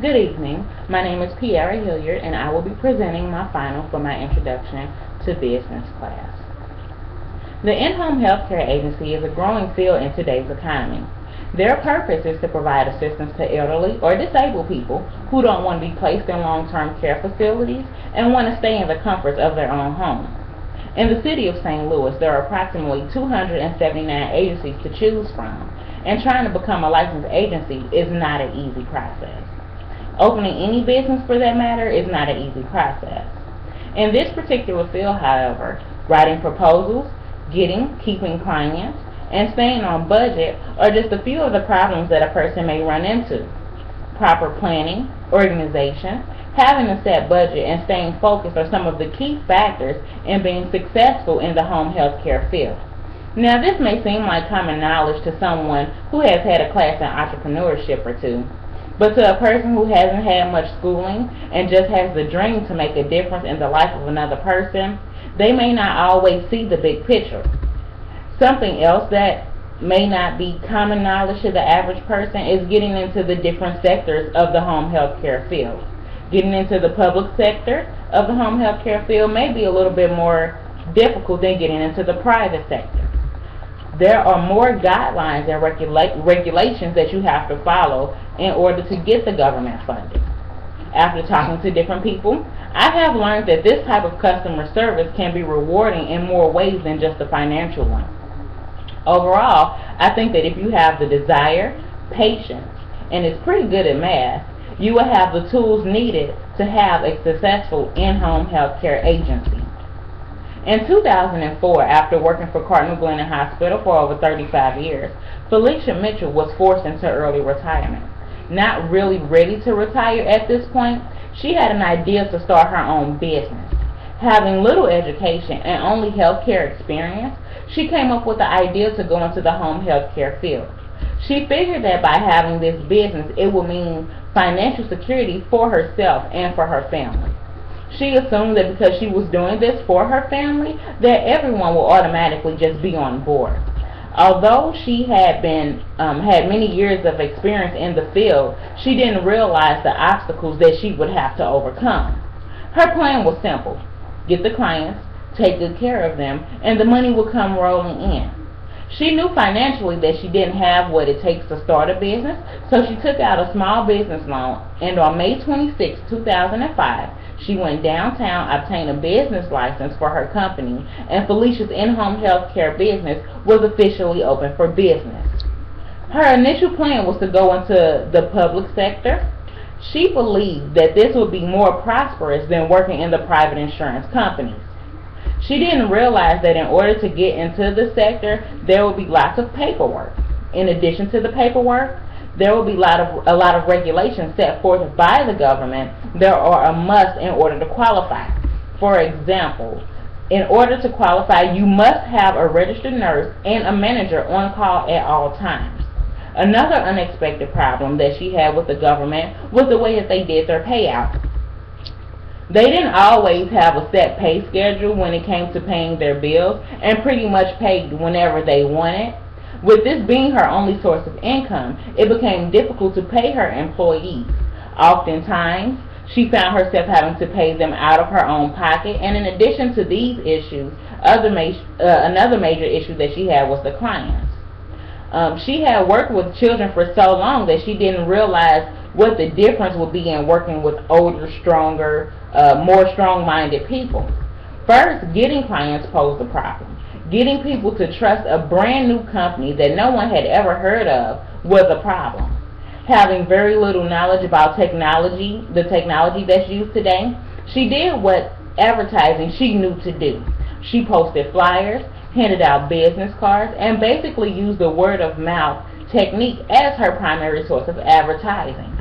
Good evening. My name is Piera Hilliard, and I will be presenting my final for my introduction to business class. The in-home healthcare agency is a growing field in today's economy. Their purpose is to provide assistance to elderly or disabled people who don't want to be placed in long-term care facilities and want to stay in the comforts of their own home. In the city of St. Louis, there are approximately 279 agencies to choose from, and trying to become a licensed agency is not an easy process. Opening any business, for that matter, is not an easy process. In this particular field, however, writing proposals, keeping clients, and staying on budget are just a few of the problems that a person may run into. Proper planning, organization, having a set budget, and staying focused are some of the key factors in being successful in the home health care field. Now, this may seem like common knowledge to someone who has had a class in entrepreneurship or two, but to a person who hasn't had much schooling and just has the dream to make a difference in the life of another person, they may not always see the big picture. Something else that may not be common knowledge to the average person is getting into the different sectors of the home health care field. Getting into the public sector of the home health care field may be a little bit more difficult than getting into the private sector. There are more guidelines and regulations that you have to follow in order to get the government funding. After talking to different people, I have learned that this type of customer service can be rewarding in more ways than just the financial one. Overall, I think that if you have the desire, patience, and is pretty good at math, you will have the tools needed to have a successful in-home healthcare agency. In 2004, after working for Cardinal Glennon Hospital for over 35 years, Felicia Mitchell was forced into early retirement. Not really ready to retire at this point, she had an idea to start her own business. Having little education and only healthcare experience, she came up with the idea to go into the home healthcare field. She figured that by having this business, it would mean financial security for herself and for her family. She assumed that because she was doing this for her family, that everyone will automatically just be on board. Although she had many years of experience in the field, she didn't realize the obstacles that she would have to overcome. Her plan was simple: get the clients, take good care of them, and the money would come rolling in. She knew financially that she didn't have what it takes to start a business, so she took out a small business loan, and on May 26, 2005, she went downtown, obtained a business license for her company, and Felicia's in-home health care business was officially open for business. Her initial plan was to go into the public sector. She believed that this would be more prosperous than working in the private insurance companies. She didn't realize that in order to get into the sector, there would be lots of paperwork. In addition to the paperwork, there will be a lot of regulations set forth by the government that are a must in order to qualify. For example, in order to qualify, you must have a registered nurse and a manager on call at all times. Another unexpected problem that she had with the government was the way that they did their payout. They didn't always have a set pay schedule when it came to paying their bills, and pretty much paid whenever they wanted. With this being her only source of income, it became difficult to pay her employees. Oftentimes, she found herself having to pay them out of her own pocket, and in addition to these issues, another major issue that she had was the clients. She had worked with children for so long that she didn't realize what the difference would be in working with older, stronger, more strong-minded people. First, getting clients posed a problem. Getting people to trust a brand new company that no one had ever heard of was a problem. Having very little knowledge about technology, the technology that's used today, she did what advertising she knew to do. She posted flyers, handed out business cards, and basically used the word of mouth technique as her primary source of advertising.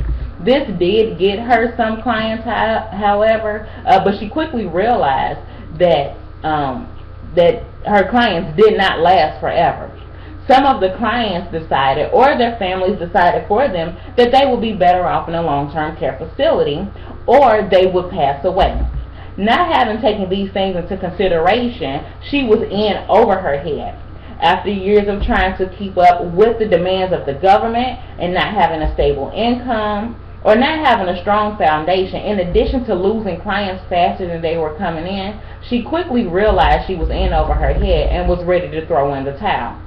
This did get her some clients, however, but she quickly realized that her clients did not last forever. Some of the clients decided, or their families decided for them, that they would be better off in a long-term care facility, or they would pass away. Not having taken these things into consideration, she was in over her head. After years of trying to keep up with the demands of the government and not having a stable income, or not having a strong foundation, in addition to losing clients faster than they were coming in, she quickly realized she was in over her head and was ready to throw in the towel.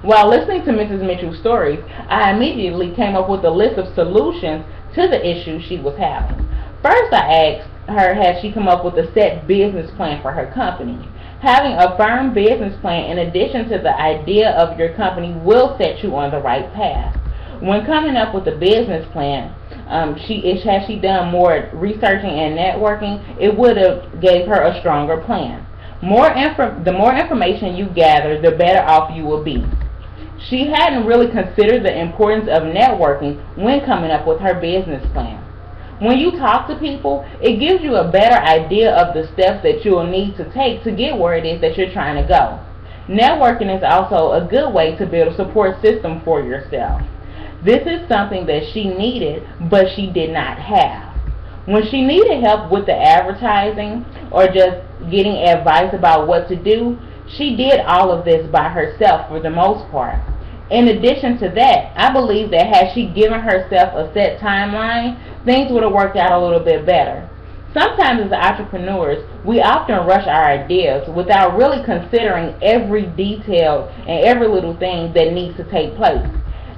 While listening to Mrs. Mitchell's stories, I immediately came up with a list of solutions to the issues she was having. First, I asked her, had she come up with a set business plan for her company? Having a firm business plan in addition to the idea of your company will set you on the right path. When coming up with a business plan, has she done more researching and networking, it would have gave her a stronger plan. The more information you gather, the better off you will be. She hadn't really considered the importance of networking when coming up with her business plan. When you talk to people, it gives you a better idea of the steps that you will need to take to get where it is that you're trying to go. Networking is also a good way to build a support system for yourself. This is something that she needed, but she did not have. When she needed help with the advertising or just getting advice about what to do, she did all of this by herself for the most part. In addition to that, I believe that had she given herself a set timeline, things would have worked out a little bit better. Sometimes as entrepreneurs, we often rush our ideas without really considering every detail and every little thing that needs to take place.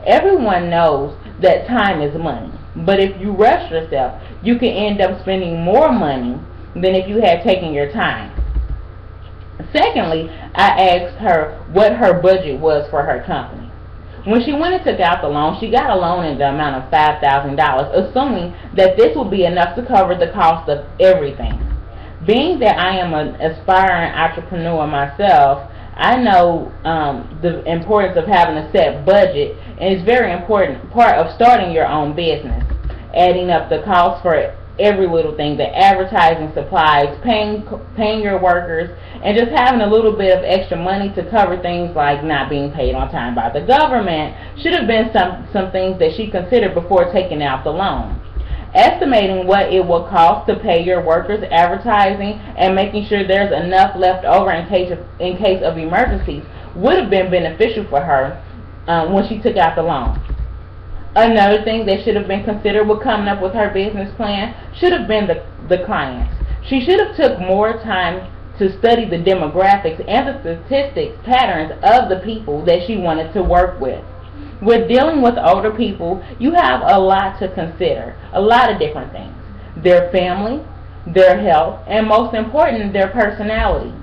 Everyone knows that time is money, but if you rush yourself, you can end up spending more money than if you had taken your time. Secondly, I asked her what her budget was for her company. When she went and took out the loan, she got a loan in the amount of $5,000, assuming that this would be enough to cover the cost of everything. Being that I am an aspiring entrepreneur myself, I know the importance of having a set budget, and it's a very important part of starting your own business. Adding up the cost for every little thing, the advertising, supplies, paying your workers, and just having a little bit of extra money to cover things like not being paid on time by the government should have been some things that she considered before taking out the loan. Estimating what it will cost to pay your workers, advertising, and making sure there's enough left over in case of emergencies would have been beneficial for her when she took out the loan. Another thing that should have been considered when coming up with her business plan should have been the clients. She should have took more time to study the demographics and the statistics patterns of the people that she wanted to work with. With dealing with older people, you have a lot to consider, a lot of different things. Their family, their health, and most important, their personality.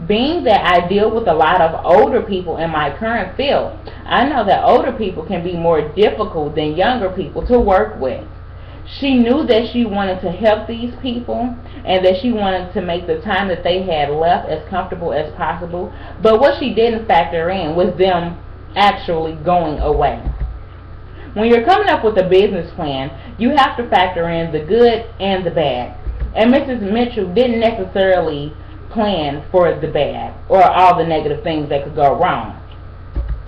Being that I deal with a lot of older people in my current field, I know that older people can be more difficult than younger people to work with. She knew that she wanted to help these people and that she wanted to make the time that they had left as comfortable as possible, but what she didn't factor in was them actually going away. When you're coming up with a business plan, you have to factor in the good and the bad. And Mrs. Mitchell didn't necessarily plan for the bad or all the negative things that could go wrong.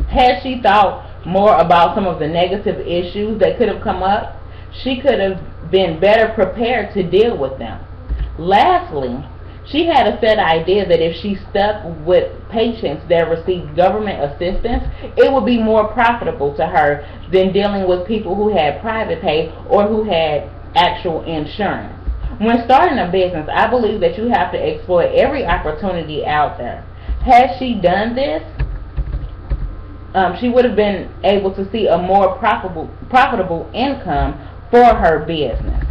Had she thought more about some of the negative issues that could have come up, she could have been better prepared to deal with them. Lastly, she had a set idea that if she stuck with patients that received government assistance, it would be more profitable to her than dealing with people who had private pay or who had actual insurance. When starting a business, I believe that you have to exploit every opportunity out there. Had she done this, she would have been able to see a more profitable income for her business.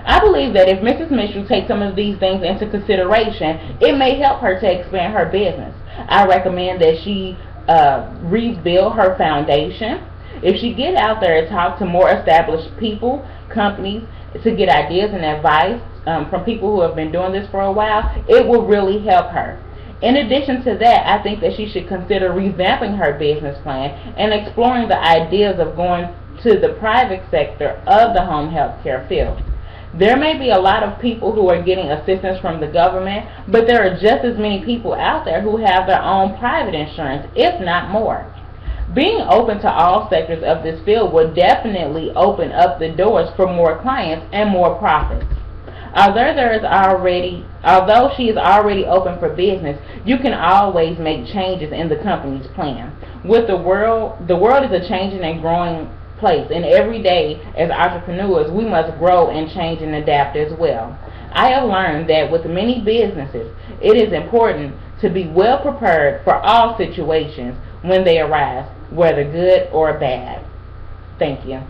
I believe that if Mrs. Mitchell takes some of these things into consideration, it may help her to expand her business. I recommend that she rebuild her foundation. If she get out there and talk to more established people, companies, to get ideas and advice from people who have been doing this for a while, it will really help her. In addition to that, I think that she should consider revamping her business plan and exploring the ideas of going to the private sector of the home health care field. There may be a lot of people who are getting assistance from the government, but there are just as many people out there who have their own private insurance, if not more. Being open to all sectors of this field will definitely open up the doors for more clients and more profits. Although she is already open for business, you can always make changes in the company's plan. With the world is a changing and growing place, and every day as entrepreneurs we must grow and change and adapt as well. I have learned that with many businesses it is important to be well prepared for all situations when they arise, whether good or bad. Thank you.